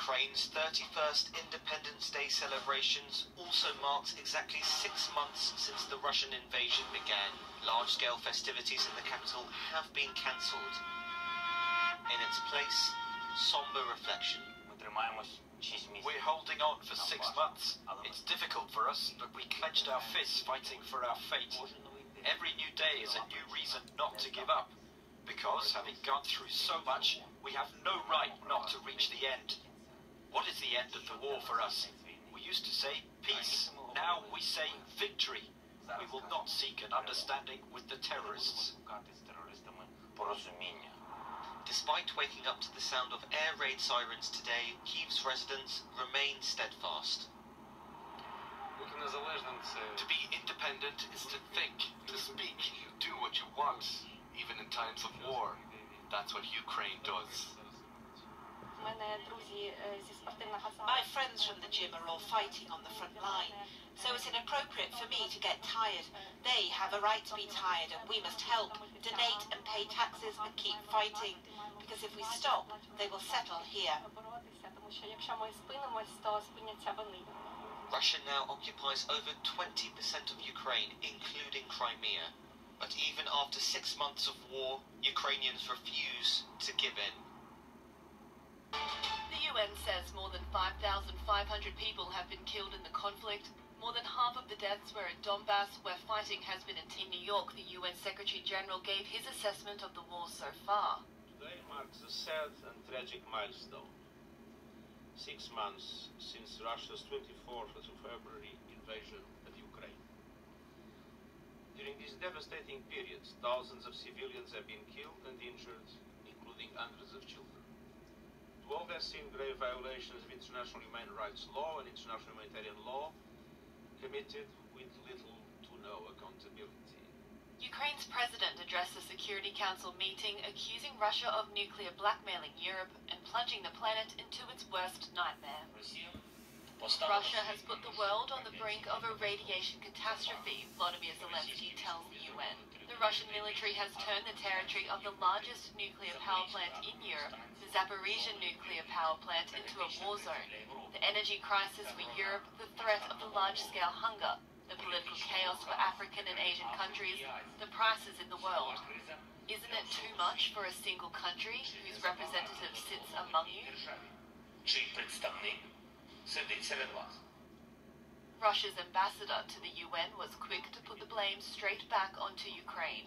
Ukraine's 31st Independence Day celebrations also marks exactly 6 months since the Russian invasion began. Large-scale festivities in the capital have been cancelled. In its place, somber reflection. We're holding on for 6 months. It's difficult for us, but we clenched our fists fighting for our fate. Every new day is a new reason not to give up. Because, having gone through so much, we have no right not to reach the end. What is the end of the war for us? We used to say peace. Now we say victory. We will not seek an understanding with the terrorists. Despite waking up to the sound of air raid sirens today, Kyiv's residents remain steadfast. To be independent is to think, to speak, do what you want, even in times of war. That's what Ukraine does. My friends from the gym are all fighting on the front line, so it's inappropriate for me to get tired. They have a right to be tired, and we must help, donate and pay taxes and keep fighting, because if we stop, they will settle here. Russia now occupies over 20% of Ukraine, including Crimea. But even after 6 months of war, Ukrainians refuse to give in. The UN says more than 5,500 people have been killed in the conflict. More than half of the deaths were in Donbass, where fighting has been in New York. The UN Secretary General gave his assessment of the war so far. Today marks a sad and tragic milestone. 6 months since Russia's 24th of February invasion of Ukraine. During this devastating period, thousands of civilians have been killed and injured, including hundreds of children. The world has seen grave violations of international human rights law and international humanitarian law, committed with little to no accountability. Ukraine's president addressed the Security Council meeting, accusing Russia of nuclear blackmailing Europe and plunging the planet into its worst nightmare. Russia has put the world on the brink of a radiation catastrophe, Volodymyr Zelensky tells the UN. The Russian military has turned the territory of the largest nuclear power plant in Europe, the Zaporizhzhia nuclear power plant, into a war zone. The energy crisis for Europe, the threat of the large-scale hunger, the political chaos for African and Asian countries, the prices in the world. Isn't it too much for a single country whose representative sits among you? Russia's ambassador to the UN was quick to put the blame straight back onto Ukraine.